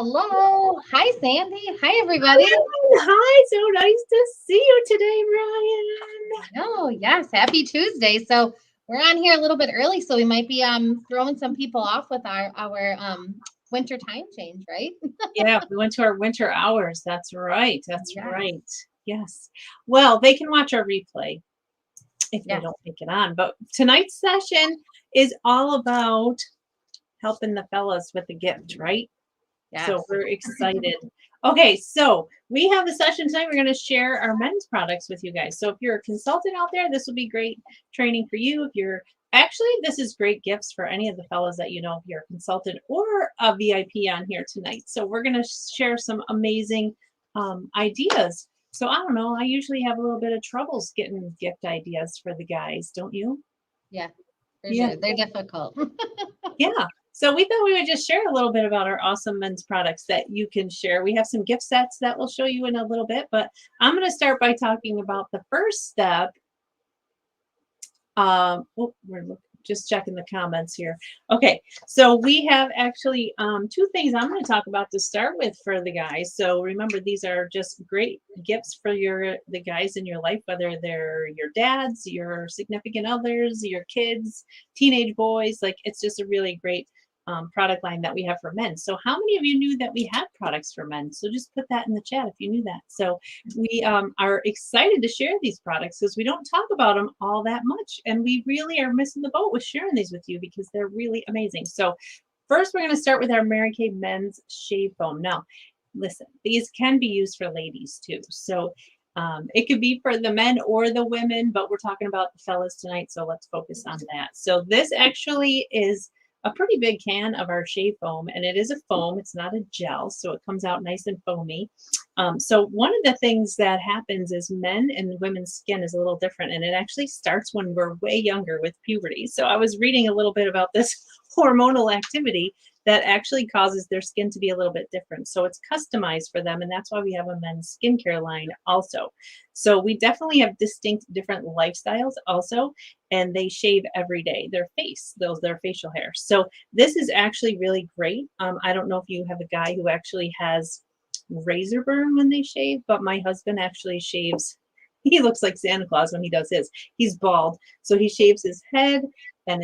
Hello. Hi, Sandy. Hi, everybody. Hi, so nice to see you today, Ryan. Oh, yes. Happy Tuesday. So we're on here a little bit early, so we might be throwing some people off with our winter time change, right? Yeah, we went to our winter hours. That's right. That's Yes. right. Yes. Well, they can watch our replay if they Yes. don't make it on. But tonight's session is all about helping the fellas with the gift, right? So Yes. we're excited. Okay, so we have the session tonight. We're going to share our men's products with you guys. So if you're a consultant out there, this will be great training for you. If you're actually, this is great gifts for any of the fellows that you know, if you're a consultant or a VIP on here tonight. So we're going to share some amazing ideas. So I don't know, I usually have a little bit of troubles getting gift ideas for the guys, don't you? Yeah, for Yeah. sure. They're difficult. Yeah. So we thought we would just share a little bit about our awesome men's products that you can share. We have some gift sets that we'll show you in a little bit, but I'm going to start by talking about the first step. We're just checking the comments here. Okay, so we have actually two things I'm going to talk about to start with for the guys. So remember, these are just great gifts for the guys in your life, whether they're your dads, your significant others, your kids, teenage boys. Like it's just a really great product line that we have for men. So how many of you knew that we had products for men? So just put that in the chat if you knew that. So we are excited to share these products because we don't talk about them all that much. And we really are missing the boat with sharing these with you because they're really amazing. So first, we're going to start with our Mary Kay Men's Shave Foam. Now, listen, these can be used for ladies too. So it could be for the men or the women, but we're talking about the fellas tonight. So let's focus on that. So this actually is a pretty big can of our shave foam, and it is a foam. It's not a gel, so it comes out nice and foamy. So one of the things that happens is men and women's skin is a little different, and it actually starts when we're way younger with puberty. So I was reading a little bit about this hormonal activity that actually causes their skin to be a little bit different. So it's customized for them, and that's why we have a men's skincare line also. So we definitely have distinct different lifestyles also, and they shave every day their face, their facial hair. So this is actually really great. I don't know if you have a guy who actually has razor burn when they shave, but my husband actually shaves. He looks like Santa Claus when he does his. He's bald, so he shaves his head and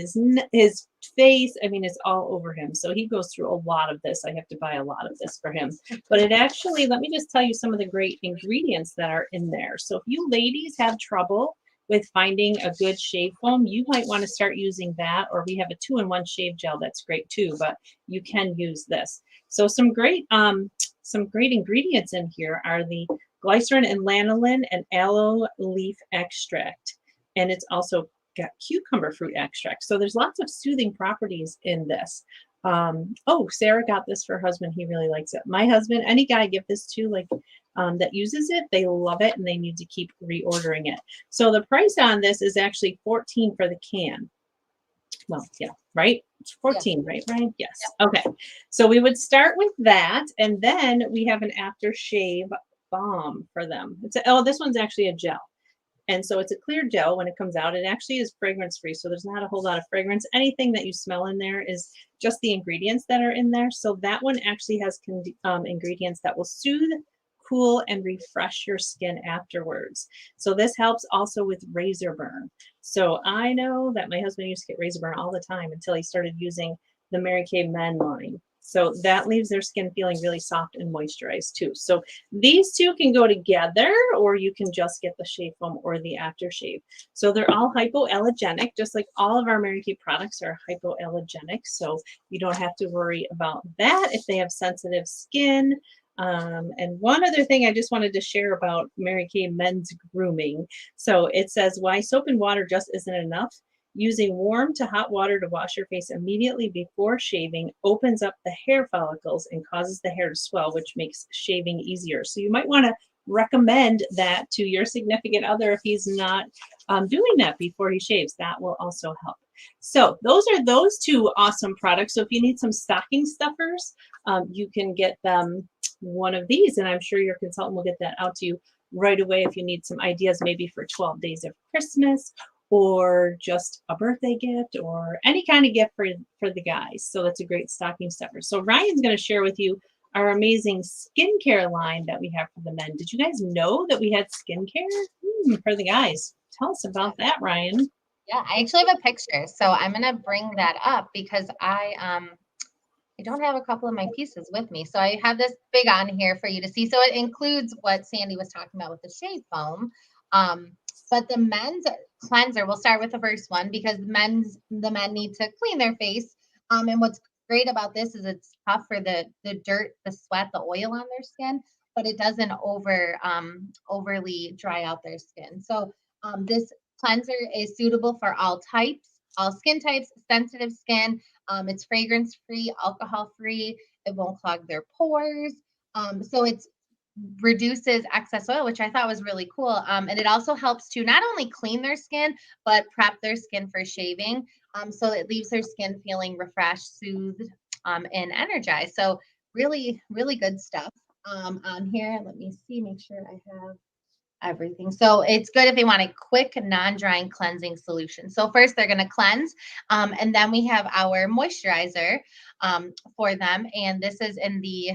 his face. I mean, it's all over him. So he goes through a lot of this. I have to buy a lot of this for him. But it actually, let me just tell you some of the great ingredients that are in there. So if you ladies have trouble with finding a good shave foam, you might want to start using that. Or we have a 2-in-1 shave gel that's great too, but you can use this. So some great ingredients in here are the glycerin and lanolin and aloe leaf extract. And it's also got cucumber fruit extract. So there's lots of soothing properties in this. Sarah got this for her husband. He really likes it. My husband, any guy I give this to, like that uses it, they love it and they need to keep reordering it. So the price on this is actually $14 for the can. Well, yeah, right? It's 14, right, Ryan? Yes. Okay. So we would start with that, and then we have an aftershave balm for them. This one's actually a gel. And so it's a clear gel when it comes out. It actually is fragrance free. So there's not a whole lot of fragrance. Anything that you smell in there is just the ingredients that are in there. So that one actually has ingredients that will soothe, cool, and refresh your skin afterwards. So this helps also with razor burn. So I know that my husband used to get razor burn all the time until he started using the Mary Kay Men line. So that leaves their skin feeling really soft and moisturized too. So these two can go together, or you can just get the shave foam or the aftershave. So they're all hypoallergenic, just like all of our Mary Kay products are hypoallergenic. So you don't have to worry about that if they have sensitive skin. And one other thing I just wanted to share about Mary Kay Men's Grooming. So it says, why soap and water just isn't enough. Using warm to hot water to wash your face immediately before shaving opens up the hair follicles and causes the hair to swell, which makes shaving easier. So you might want to recommend that to your significant other if he's not doing that before he shaves. That will also help. So those are those two awesome products. So if you need some stocking stuffers, you can get them one of these, and I'm sure your consultant will get that out to you right away if you need some ideas, maybe for 12 days of Christmas or just a birthday gift or any kind of gift for the guys. So that's a great stocking stuffer. So Ryan's going to share with you our amazing skincare line that we have for the men. Did you guys know that we had skincare for the guys? Tell us Yeah. about that, Ryan. Yeah, I actually have a picture, so I'm gonna bring that up because I don't have a couple of my pieces with me. So I have this big on here for you to see. So it includes what Sandy was talking about with the shave foam. Um, but the men's cleanser, we'll start with the first one because the men need to clean their face. And what's great about this is it's tough for the dirt, the sweat, the oil on their skin, but it doesn't overly dry out their skin. So this cleanser is suitable for all types, all skin types, sensitive skin, it's fragrance free, alcohol free. It won't clog their pores. So it reduces excess oil, which I thought was really cool. And it also helps to not only clean their skin, but prep their skin for shaving. So it leaves their skin feeling refreshed, soothed, and energized. So really, really good stuff on here. Let me see, make sure I have everything. So it's good if they want a quick, non-drying cleansing solution. So first they're going to cleanse, and then we have our moisturizer for them. And this is in the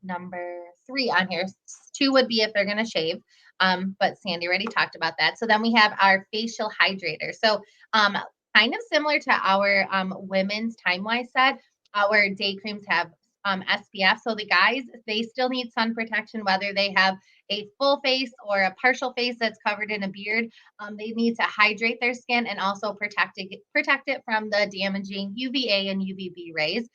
number 3 on here. 2 would be if they're going to shave. But Sandy already talked about that. So then we have our facial hydrator. So kind of similar to our women's Time Wise set, our day creams have SPF. So the guys, they still need sun protection, whether they have a full face or a partial face that's covered in a beard. They need to hydrate their skin and also protect it from the damaging UVA and UVB rays.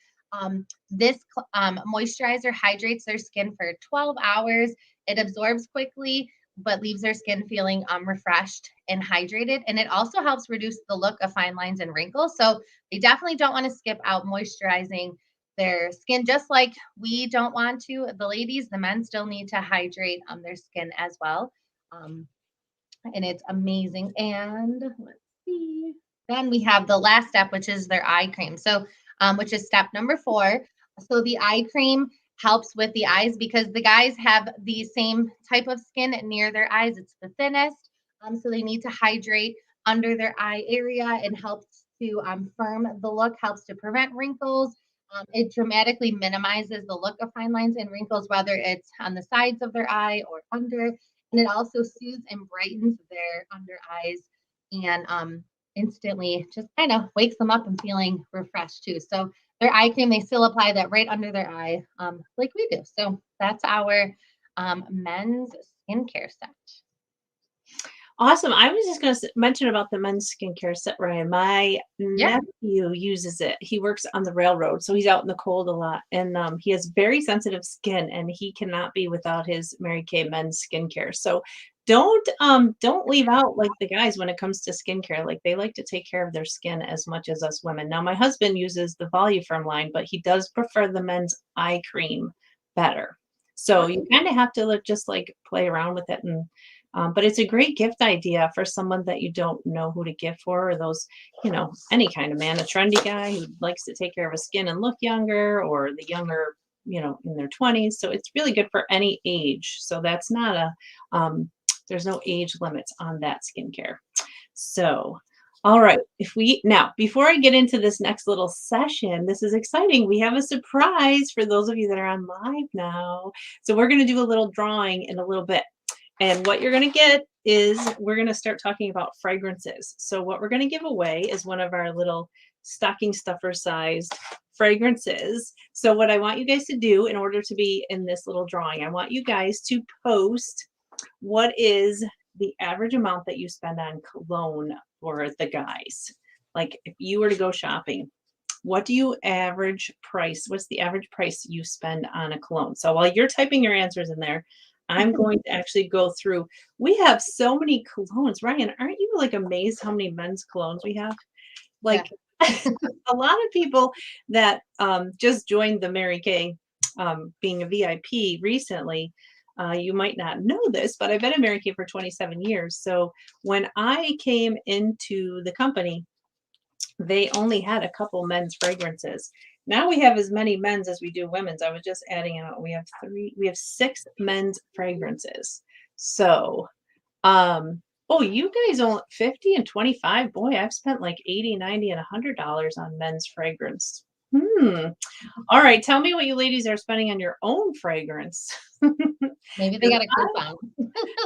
This moisturizer hydrates their skin for 12 hours. It absorbs quickly, but leaves their skin feeling refreshed and hydrated. And it also helps reduce the look of fine lines and wrinkles. So they definitely don't want to skip out moisturizing their skin, just like we don't want to. The ladies, the men still need to hydrate their skin as well. Um, and it's amazing. And let's see. Then we have the last step, which is their eye cream. So, which is step number 4. So the eye cream helps with the eyes because the guys have the same type of skin near their eyes. It's the thinnest. So they need to hydrate under their eye area. It helps to firm the look, helps to prevent wrinkles. It dramatically minimizes the look of fine lines and wrinkles, whether it's on the sides of their eye or under, and it also soothes and brightens their under eyes and instantly just kind of wakes them up and feeling refreshed too. So their eye cream, they still apply that right under their eye like we do. So that's our men's skincare set. Awesome. I was just going to mention about the men's skincare set, Ryan. My Yeah. nephew uses it. He works on the railroad, so he's out in the cold a lot, and he has very sensitive skin, and he cannot be without his Mary Kay men's skincare. So don't leave out like the guys when it comes to skincare. Like they like to take care of their skin as much as us women. Now my husband uses the Voluform line, but he does prefer the men's eye cream better. So you kind of have to just like play around with it and but it's a great gift idea for someone that you don't know who to gift for, or those, any kind of man, a trendy guy who likes to take care of his skin and look younger, or the younger, in their 20s. So it's really good for any age. So that's not there's no age limits on that skincare. So, all right. Before I get into this next little session, this is exciting. We have a surprise for those of you that are on live now. So we're going to do a little drawing in a little bit. And what you're going to get is we're going to start talking about fragrances. So what we're going to give away is one of our little stocking stuffer sized fragrances. So what I want you guys to do in order to be in this little drawing, I want you guys to post what is the average amount that you spend on cologne for the guys. Like if you were to go shopping, what's the average price you spend on a cologne? So while you're typing your answers in there, I'm going to actually go through. We have so many colognes. Ryan, aren't you like amazed how many men's colognes we have? Like a lot of people that just joined the Mary Kay being a VIP recently, you might not know this, but I've been in Mary Kay for 27 years. So when I came into the company, they only had a couple men's fragrances. Now we have as many men's as we do women's. I was just adding out. We have 6 men's fragrances. So, oh, you guys only 50 and 25. Boy, I've spent like 80, 90, and $100 on men's fragrance. All right. Tell me what you ladies are spending on your own fragrance. Maybe they 'Cause got a coupon.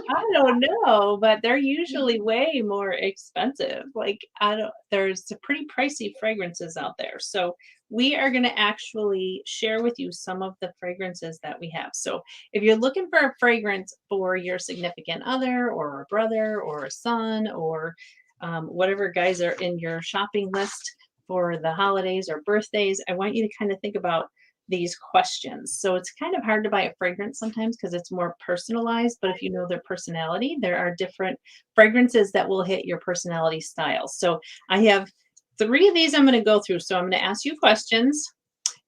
I don't know, but they're usually way more expensive. Like, I don't, there's some pretty pricey fragrances out there. So, we are going to actually share with you some of the fragrances that we have. So, if you're looking for a fragrance for your significant other, or a brother, or a son, or whatever guys are in your shopping list for the holidays or birthdays, I want you to kind of think about these questions. So it's kind of hard to buy a fragrance sometimes because it's more personalized, but if you know their personality, there are different fragrances that will hit your personality style. So I have three of these I'm going to go through. So I'm going to ask you questions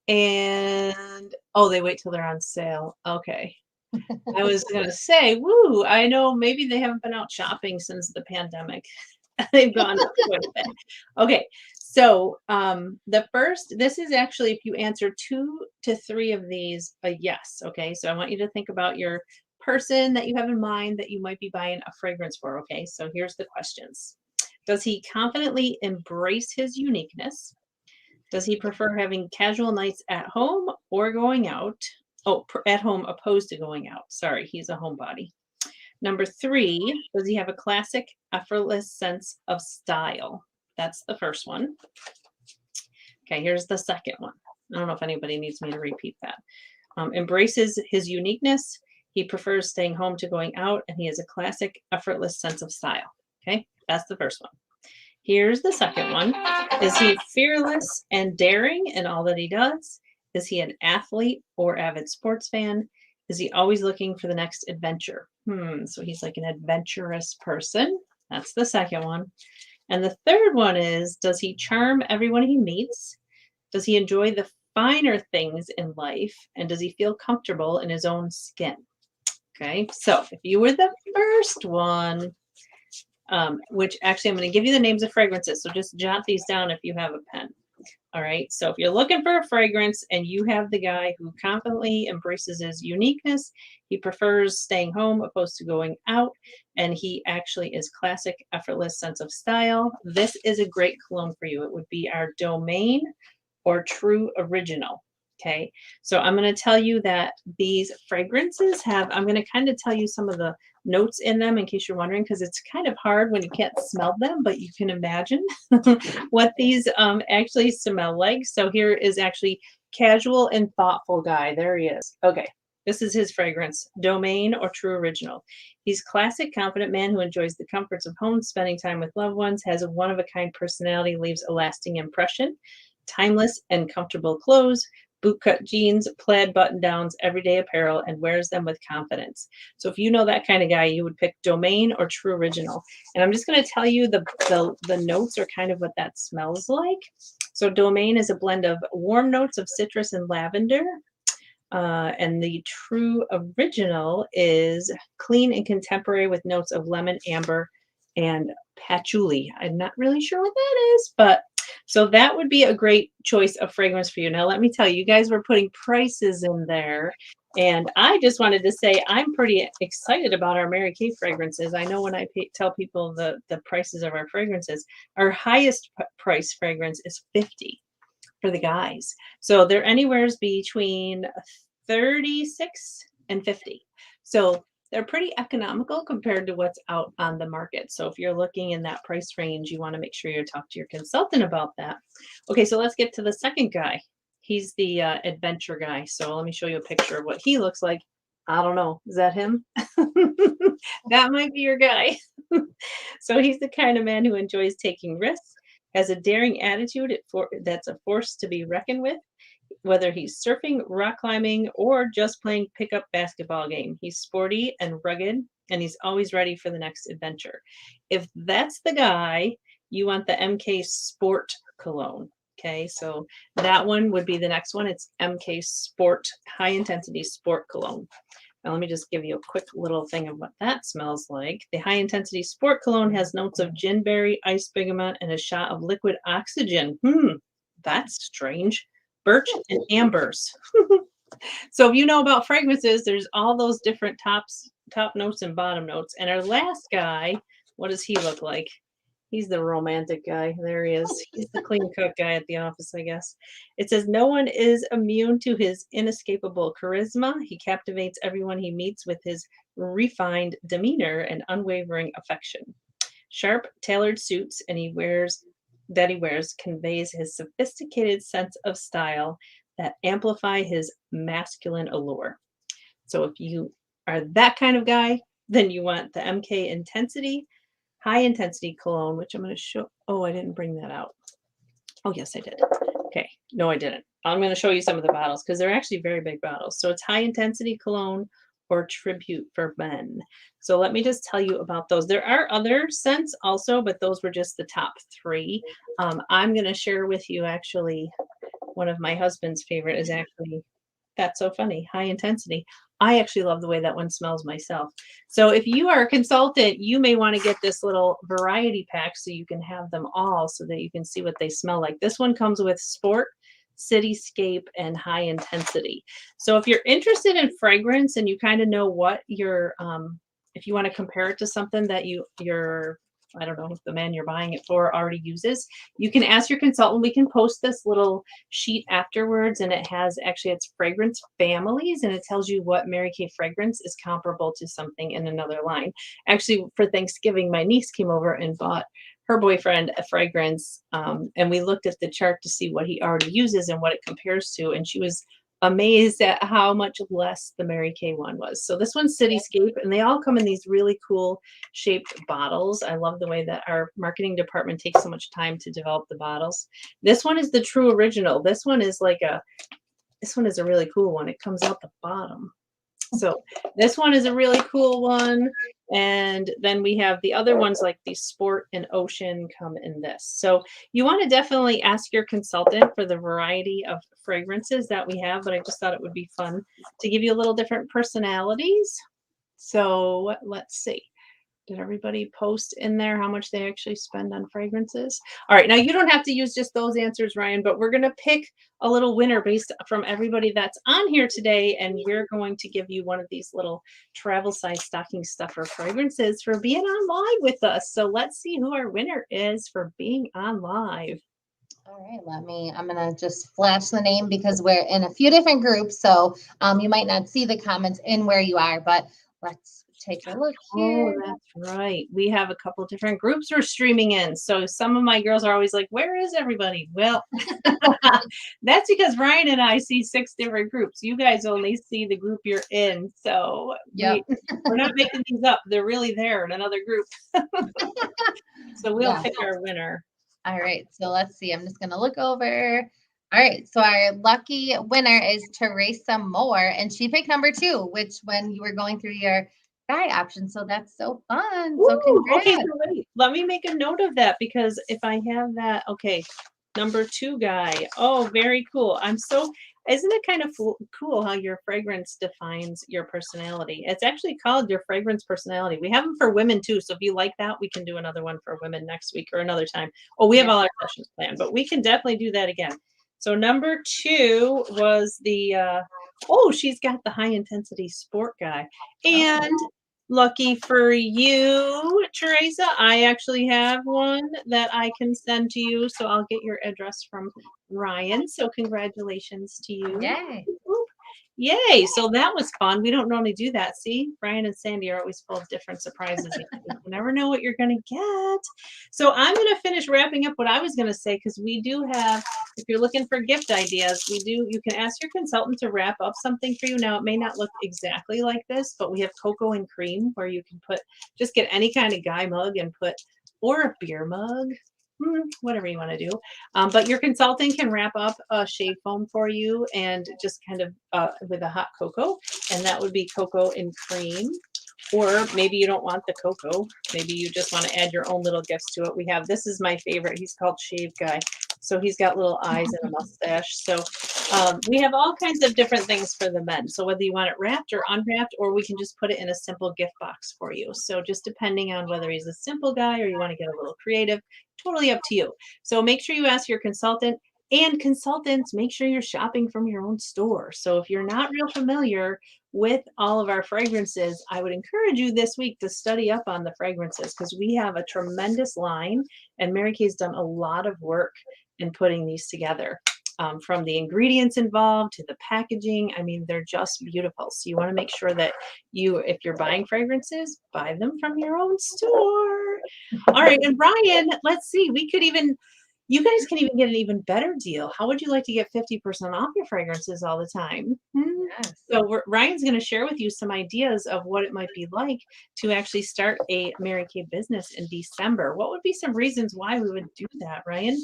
and oh, they wait till they're on sale. Okay. I was going to say, woo, I know maybe they haven't been out shopping since the pandemic. They've gone up quite a bit. Okay, so the first, this is actually if you answer 2 to 3 of these, a yes. Okay, so I want you to think about your person that you have in mind that you might be buying a fragrance for. Okay, so here's the questions. Does he confidently embrace his uniqueness? Does he prefer having casual nights at home or going out? Oh, at home opposed to going out. Sorry, he's a homebody. Number 3, does he have a classic, effortless sense of style? That's the first one. Okay, here's the second one. I don't know if anybody needs me to repeat that. Embraces his uniqueness. He prefers staying home to going out, and he has a classic, effortless sense of style. Okay, that's the first one. Here's the second one. Is he fearless and daring in all that he does? Is he an athlete or avid sports fan? Is he always looking for the next adventure? So he's like an adventurous person. That's the second one. And the third one is, does he charm everyone he meets? Does he enjoy the finer things in life? And does he feel comfortable in his own skin? Okay, so if you were the first one, which actually I'm going to give you the names of fragrances. So just jot these down if you have a pen. All right. So if you're looking for a fragrance and you have the guy who confidently embraces his uniqueness, he prefers staying home opposed to going out, and he actually is classic, effortless sense of style, this is a great cologne for you. It would be our Domain or True Original. Okay. So I'm going to tell you that these fragrances have, I'm going to kind of tell you some of the notes in them in case you're wondering, because it's kind of hard when you can't smell them, but you can imagine what these actually smell like. So here is actually Casual and Thoughtful Guy. There he is. Okay. This is his fragrance, Domain or True Original. He's classic, confident man who enjoys the comforts of home, spending time with loved ones, has a one-of-a-kind personality, leaves a lasting impression, timeless and comfortable clothes, bootcut jeans, plaid button-downs, everyday apparel, and wears them with confidence. So if you know that kind of guy, you would pick Domain or True Original. And I'm just going to tell you the notes are kind of what that smells like. So Domain is a blend of warm notes of citrus and lavender. And the True Original is clean and contemporary with notes of lemon, amber, and patchouli. I'm not really sure what that is, but so that would be a great choice of fragrance for you. Now, let me tell you, you guys were putting prices in there. And I just wanted to say I'm pretty excited about our Mary Kay fragrances. I know when I tell people the prices of our fragrances, our highest price fragrance is $50 for the guys. So they're anywhere between 36 and 50. So they're pretty economical compared to what's out on the market. So if you're looking in that price range, you want to make sure you talk to your consultant about that. Okay, so let's get to the second guy. He's the adventure guy. So let me show you a picture of what he looks like. I don't know. Is that him? That might be your guy. So he's the kind of man who enjoys taking risks, has a daring attitude that's a force to be reckoned with, whether he's surfing, rock climbing, or just playing pickup basketball game. He's sporty and rugged, and he's always ready for the next adventure. If that's the guy, you want the MK Sport Cologne. Okay, so that one would be the next one. It's MK Sport, High Intensity Sport Cologne. Now, let me just give you a quick little thing of what that smells like. The High Intensity Sport Cologne has notes of ginberry, ice bergamot, and a shot of liquid oxygen. That's strange. Birch and ambers. So if you know about fragrances, there's all those different top notes and bottom notes. And our last guy, what does he look like? He's the romantic guy. There he is. He's the clean cook guy at the office, I guess. It says, no one is immune to his inescapable charisma. He captivates everyone he meets with his refined demeanor and unwavering affection. Sharp, tailored suits he wears conveys his sophisticated sense of style that amplify his masculine allure. So if you are that kind of guy, then you want the MK Intensity High Intensity Cologne, which I'm going to show. Oh, I didn't bring that out. Oh, yes, I did. Okay. No, I didn't. I'm going to show you some of the bottles because they're actually very big bottles. So it's High Intensity Cologne or Tribute for Men. So let me just tell you about those. There are other scents also, but those were just the top three. I'm going to share with you actually one of my husband's favorite is actually that's so funny. High Intensity. I actually love the way that one smells myself. So if you are a consultant, you may want to get this little variety pack so you can have them all so that you can see what they smell like. This one comes with Sport, Cityscape, and High Intensity. So if you're interested in fragrance and you kind of know what your, if you want to compare it to something that you're I don't know if the man you're buying it for already uses. You can ask your consultant. We can post this little sheet afterwards, and it has actually it's fragrance families, and it tells you what Mary Kay fragrance is comparable to something in another line. Actually, for Thanksgiving, my niece came over and bought her boyfriend a fragrance, and we looked at the chart to see what he already uses and what it compares to, and she was amazed at how much less the Mary Kay one was. So this one's Cityscape, and they all come in these really cool shaped bottles. I love the way that our marketing department takes so much time to develop the bottles. This one is the true original. This one is a really cool one. It comes out the bottom. So this one is a really cool one. And then we have the other ones like the Sport and Ocean come in this. So you want to definitely ask your consultant for the variety of fragrances that we have, but I just thought it would be fun to give you a little different personalities. So let's see. Did everybody post in there how much they actually spend on fragrances? All right, now you don't have to use just those answers, Ryan, but we're going to pick a little winner based from everybody that's on here today, and we're going to give you one of these little travel size stocking stuffer fragrances for being on live with us. So let's see who our winner is for being on live. All right, I'm going to just flash the name because we're in a few different groups. So you might not see the comments in where you are, but let's take a look here. Oh, that's right. We have a couple different groups we're streaming in. So some of my girls are always like, where is everybody? Well, that's because Ryan and I see 6 different groups. You guys only see the group you're in. So we're not making these up. They're really there in another group. So we'll pick our winner. All right. So let's see. I'm just going to look over. All right. So our lucky winner is Teresa Moore, and she picked number 2, which when you were going through your guy option. So that's so fun. Ooh, so congrats. Okay, so wait, let me make a note of that because if I have that, okay, number 2 guy. Oh, very cool. Isn't it kind of cool how your fragrance defines your personality? It's actually called your fragrance personality. We have them for women too. So if you like that, we can do another one for women next week or another time. Oh, we have all our sessions planned, but we can definitely do that again. So number 2 was she's got the high intensity sport guy. And lucky for you, Teresa, I actually have one that I can send to you. So I'll get your address from Ryan. So congratulations to you. Yay. Yay. So that was fun. We don't normally do that. See, Ryan and Sandy are always full of different surprises. You never know what you're going to get. So I'm going to finish wrapping up what I was going to say because we do have, if you're looking for gift ideas, you can ask your consultant to wrap up something for you. Now, it may not look exactly like this, but we have cocoa and cream where you can just get any kind of guy mug and or a beer mug. Whatever you want to do. But your consultant can wrap up a shave foam for you and just kind of with a hot cocoa, and that would be cocoa and cream. Or maybe you don't want the cocoa. Maybe you just want to add your own little gifts to it. This is my favorite. He's called Shave Guy. So he's got little eyes and a mustache. So we have all kinds of different things for the men. So whether you want it wrapped or unwrapped, or we can just put it in a simple gift box for you. So just depending on whether he's a simple guy or you want to get a little creative, totally up to you. So make sure you ask your consultant And consultants, make sure you're shopping from your own store. So if you're not real familiar with all of our fragrances, I would encourage you this week to study up on the fragrances because we have a tremendous line, and Mary Kay's done a lot of work in putting these together. From the ingredients involved to the packaging. I mean, they're just beautiful. So you want to make sure that if you're buying fragrances, buy them from your own store. All right. And Ryan, let's see, you guys can even get an even better deal. How would you like to get 50% off your fragrances all the time? Yes. So Ryan's going to share with you some ideas of what it might be like to actually start a Mary Kay business in December. What would be some reasons why we would do that, Ryan?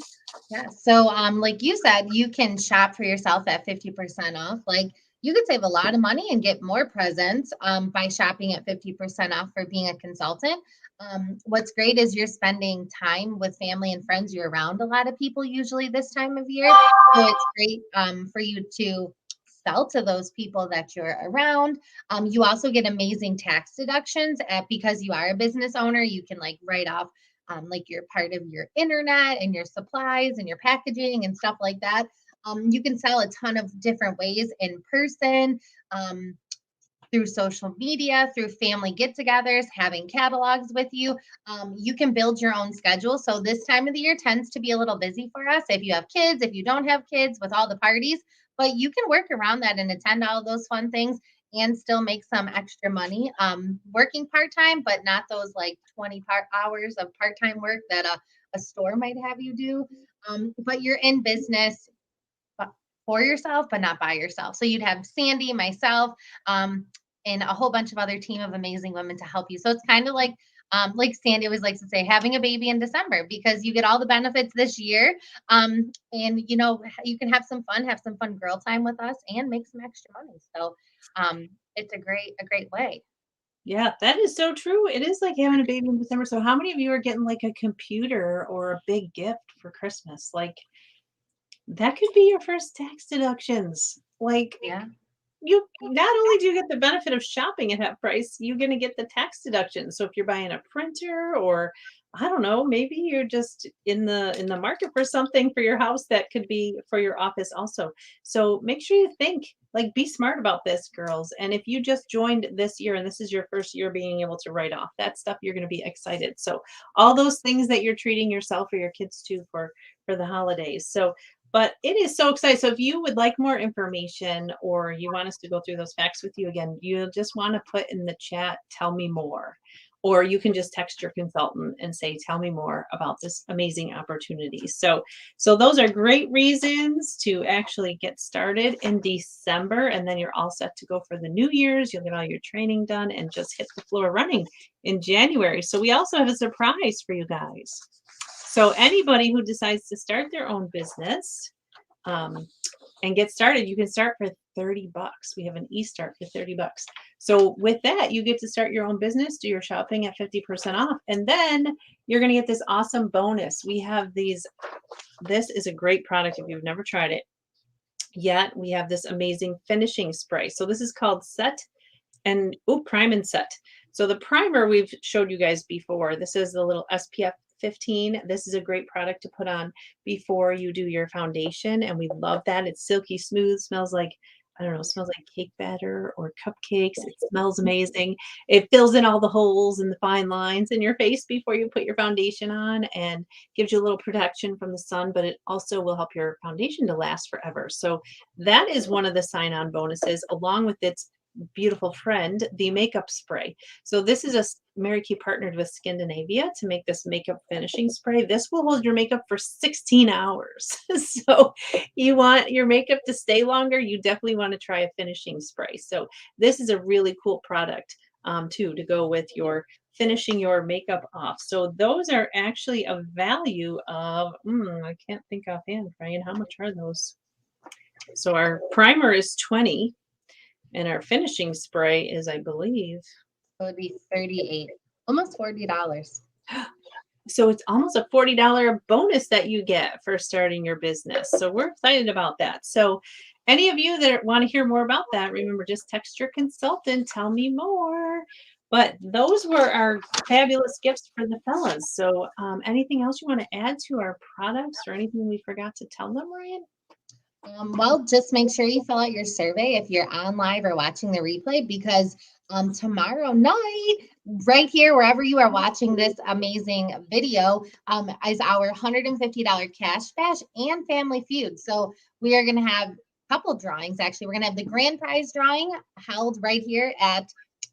Yeah. So, like you said, you can shop for yourself at 50% off. Like you could save a lot of money and get more presents by shopping at 50% off for being a consultant. What's great is you're spending time with family and friends. You're around a lot of people usually this time of year. So it's great for you to sell to those people that you're around. You also get amazing tax deductions because you are a business owner. You can like write off like you're part of your internet and your supplies and your packaging and stuff like that. You can sell a ton of different ways in person, through social media, through family get togethers, having catalogs with you. You can build your own schedule. So, this time of the year tends to be a little busy for us if you have kids, if you don't have kids with all the parties, but you can work around that and attend all those fun things and still make some extra money working part-time, but not those like 20 hours of part-time work that a store might have you do. But you're in business for yourself, but not by yourself. So you'd have Sandy, myself, and a whole bunch of other team of amazing women to help you. So it's kind of like Sandy always likes to say, having a baby in December because you get all the benefits this year. And you can have some fun girl time with us and make some extra money. So it's a great way. Yeah, that is so true. It is like having a baby in December. So how many of you are getting like a computer or a big gift for Christmas? Like that could be your first tax deductions. Like Yeah. you not only do you get the benefit of shopping at half price, you're going to get the tax deduction. So if you're buying a printer or I don't know, maybe you're just in the market for something for your house that could be for your office also. So make sure you think, like be smart about this, girls. And if you just joined this year and this is your first year being able to write off that stuff, you're going to be excited. So all those things that you're treating yourself or your kids to for the holidays. So but it is so exciting. So if you would like more information or you want us to go through those facts with you again, you'll just want to put in the chat, tell me more. Or you can just text your consultant and say, tell me more about this amazing opportunity. So those are great reasons to actually get started in December. And then you're all set to go for the New Year's. You'll get all your training done and just hit the floor running in January. So we also have a surprise for you guys. So anybody who decides to start their own business and get started, you can start for $30. We have an e-start for $30. So with that, you get to start your own business, do your shopping at 50% off, and then you're going to get this awesome bonus. We have these. This is a great product if you've never tried it yet. We have this amazing finishing spray. So this is called Prime and Set. So the primer we've showed you guys before. This is the little SPF 15. This is a great product to put on before you do your foundation. And we love that. It's silky smooth, smells like, I don't know, smells like cake batter or cupcakes. It smells amazing. It fills in all the holes and the fine lines in your face before you put your foundation on and gives you a little protection from the sun, but it also will help your foundation to last forever. So that is one of the sign-on bonuses along with its beautiful friend, the makeup spray. So this is a Mary Kay partnered with Scandinavia to make this makeup finishing spray. This will hold your makeup for 16 hours. So you want your makeup to stay longer, you definitely want to try a finishing spray. So this is a really cool product too to go with your finishing your makeup off. So those are actually a value of I can't think offhand, Brian, how much are those? So our primer is 20. And our finishing spray is, I believe, It would be 38, almost $40. so it's almost a $40 bonus that you get for starting your business. So we're excited about that. So any of you that want to hear more about that, remember, just text your consultant, tell me more. But those were our fabulous gifts for the fellas. So, anything else you want to add to our products or anything we forgot to tell them, Ryan? Well, just make sure you fill out your survey if you're on live or watching the replay because tomorrow night, right here, wherever you are watching this amazing video, is our $150 cash bash and family feud. So we are going to have a couple drawings. Actually, we're going to have the grand prize drawing held right here at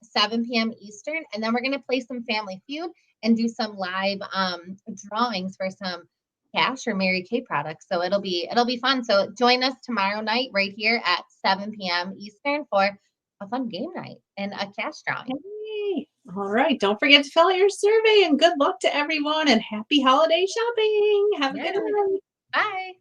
7 p.m. Eastern, and then we're going to play some family feud and do some live drawings for some cash or Mary Kay products. So it'll be fun. So join us tomorrow night right here at 7 p.m. Eastern for a fun game night and a cash drawing. Hey, all right. Don't forget to fill out your survey and good luck to everyone and happy holiday shopping. Have a good Yeah. one. Bye.